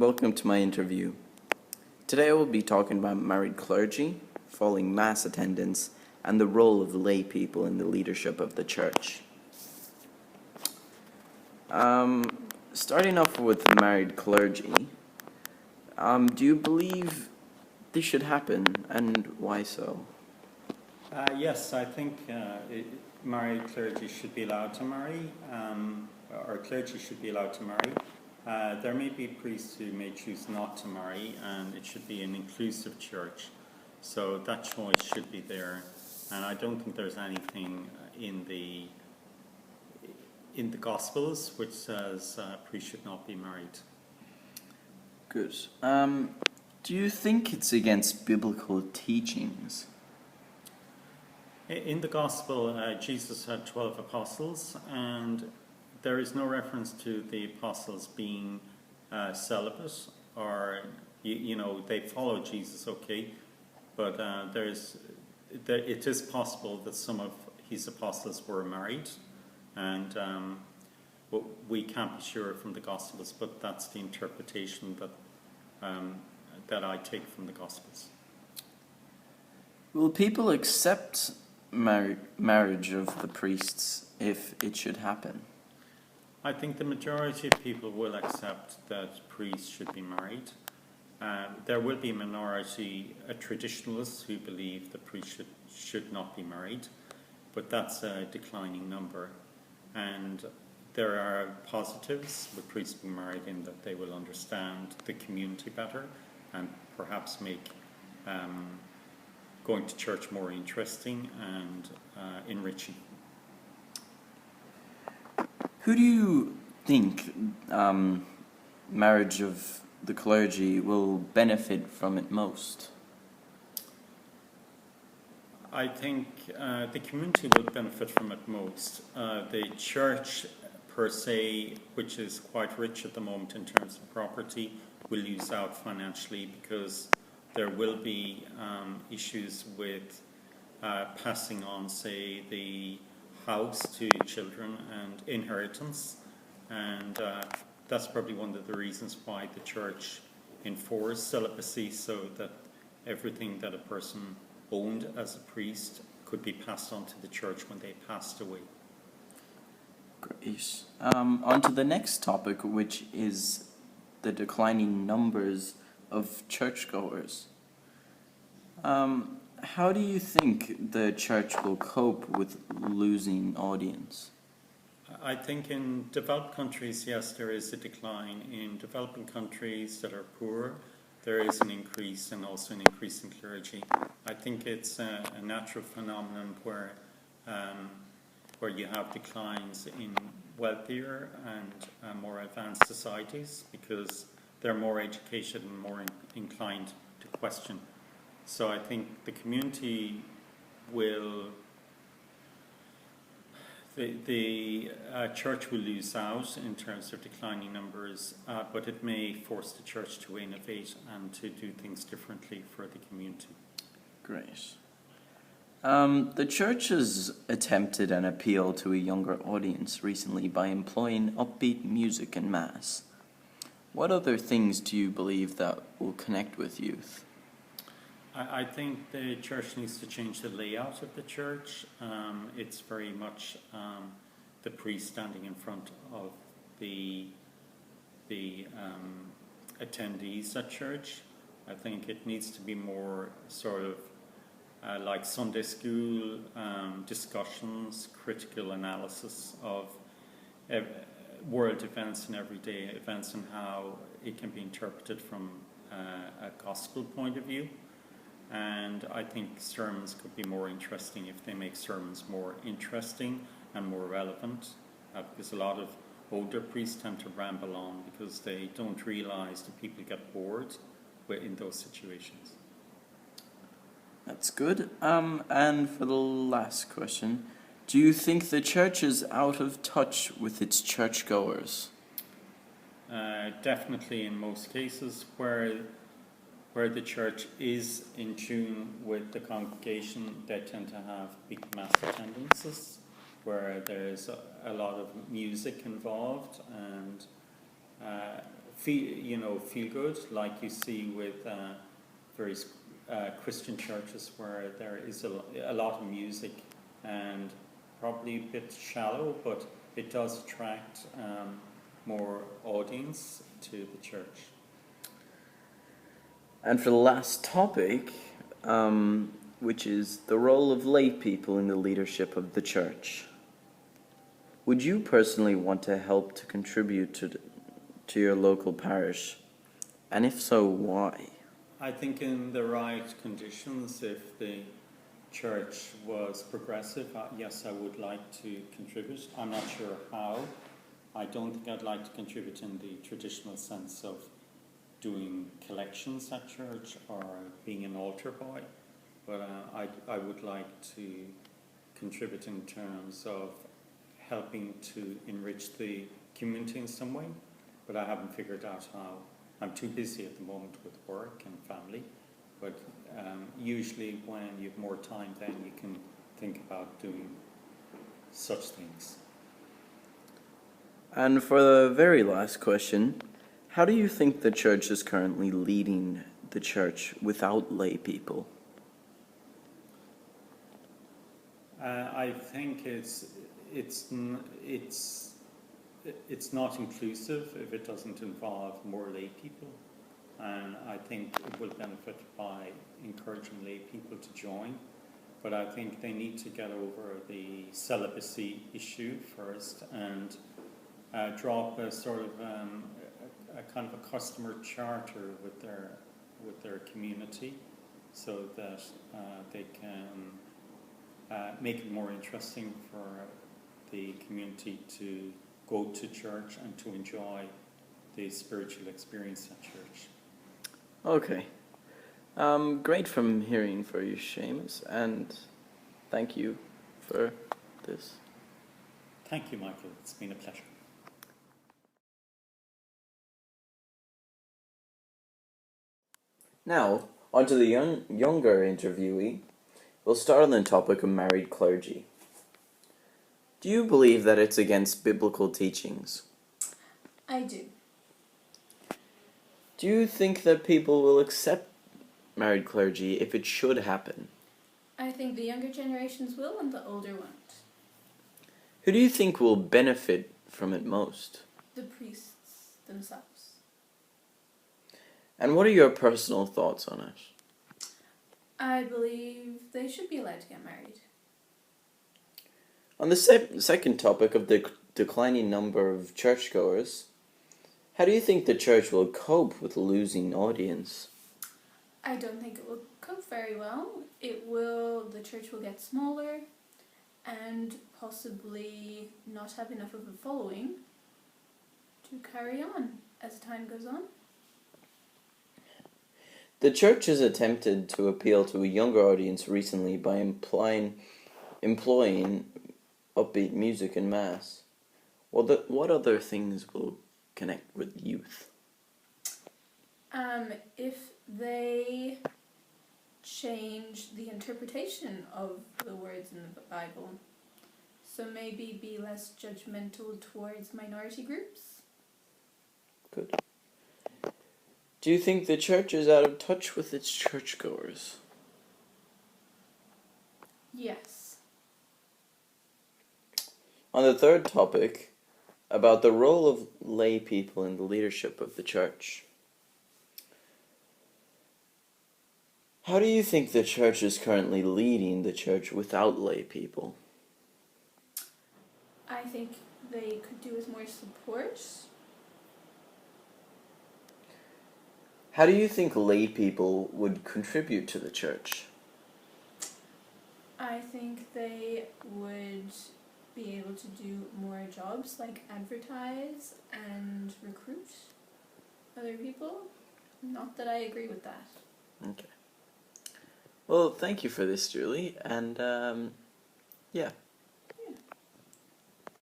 welcome to my interview. Today I will be talking about married clergy, following mass attendance, and the role of lay people in the leadership of the church. Starting off with married clergy, do you believe this should happen, and why so? Yes, I think married clergy should be allowed to marry, or clergy should be allowed to marry. There may be priests who may choose not to marry, and it should be an inclusive church. So that choice should be there. And I don't think there's anything in the Gospels which says priests should not be married. Good. Do you think it's against biblical teachings? In the Gospel, Jesus had 12 apostles, and there is no reference to the apostles being celibate, or they follow Jesus, okay, but it is possible that some of his apostles were married, and but we can't be sure from the Gospels, but that's the interpretation that I take from the Gospels. Will people accept marriage of the priests if it should happen? I think the majority of people will accept that priests should be married. There will be a minority traditionalists who believe that priests should not be married, but that's a declining number. And there are positives with priests being married in that they will understand the community better and perhaps make going to church more interesting and enriching. Who do you think marriage of the clergy will benefit from it most? I think the community will benefit from it most. The church per se, which is quite rich at the moment in terms of property, will lose out financially because there will be issues with passing on, say, the house to children and inheritance, and that's probably one of the reasons why the church enforced celibacy, so that everything that a person owned as a priest could be passed on to the church when they passed away. Great. On to the next topic, which is the declining numbers of churchgoers. How do you think the church will cope with losing audience? I think in developed countries, yes, there is a decline. In developing countries that are poor, there is an increase, and also an increase in clergy. I think it's a natural phenomenon where you have declines in wealthier and more advanced societies because they're more educated and more inclined to question. So I think the community will, the church will lose out in terms of declining numbers, but it may force the church to innovate and to do things differently for the community. Great. The church has attempted an appeal to a younger audience recently by employing upbeat music in Mass. What other things do you believe that will connect with youth? I think the church needs to change the layout of the church. It's very much the priest standing in front of the attendees at church. I think it needs to be more sort of like Sunday school discussions, critical analysis of world events and everyday events and how it can be interpreted from a gospel point of view. And I think sermons could be more interesting if they make sermons more interesting and more relevant, because a lot of older priests tend to ramble on because they don't realize that people get bored in those situations. That's good. And for the last question, do you think the church is out of touch with its churchgoers? Definitely in most cases where the church is in tune with the congregation, they tend to have big mass attendances where there's a lot of music involved, and feel good, like you see with various Christian churches where there is a lot of music and probably a bit shallow, but it does attract more audience to the church. And for the last topic, which is the role of lay people in the leadership of the church. Would you personally want to help to contribute to your local parish? And if so, why? I think in the right conditions, if the church was progressive, yes, I would like to contribute. I'm not sure how. I don't think I'd like to contribute in the traditional sense of doing collections at church or being an altar boy, but I would like to contribute in terms of helping to enrich the community in some way, but I haven't figured out how. I'm too busy at the moment with work and family, but usually when you have more time, then you can think about doing such things. And for the very last question, how do you think the church is currently leading the church without lay people? I think it's not inclusive if it doesn't involve more lay people, and I think it will benefit by encouraging lay people to join. But I think they need to get over the celibacy issue first and draw up a sort of a kind of a customer charter with their community, so that they can make it more interesting for the community to go to church and to enjoy the spiritual experience at church. Okay. Great from hearing for you, Seamus, and thank you for this. Thank you, Michael. It's been a pleasure. Now, on to the younger interviewee. We'll start on the topic of married clergy. Do you believe that it's against biblical teachings? I do. Do you think that people will accept married clergy if it should happen? I think the younger generations will and the older won't. Who do you think will benefit from it most? The priests themselves. And what are your personal thoughts on it? I believe they should be allowed to get married. On the second topic of the declining number of churchgoers, how do you think the church will cope with losing audience? I don't think it will cope very well. The church will get smaller and possibly not have enough of a following to carry on as time goes on. The church has attempted to appeal to a younger audience recently by employing upbeat music in Mass. What other things will connect with youth? If they change the interpretation of the words in the Bible, so maybe be less judgmental towards minority groups. Good. Do you think the church is out of touch with its churchgoers? Yes. On the third topic, about the role of lay people in the leadership of the church. How do you think the church is currently leading the church without lay people? I think they could do with more support. How do you think lay people would contribute to the church? I think they would be able to do more jobs like advertise and recruit other people. Not that I agree with that. Okay. Well, thank you for this, Julie, and yeah.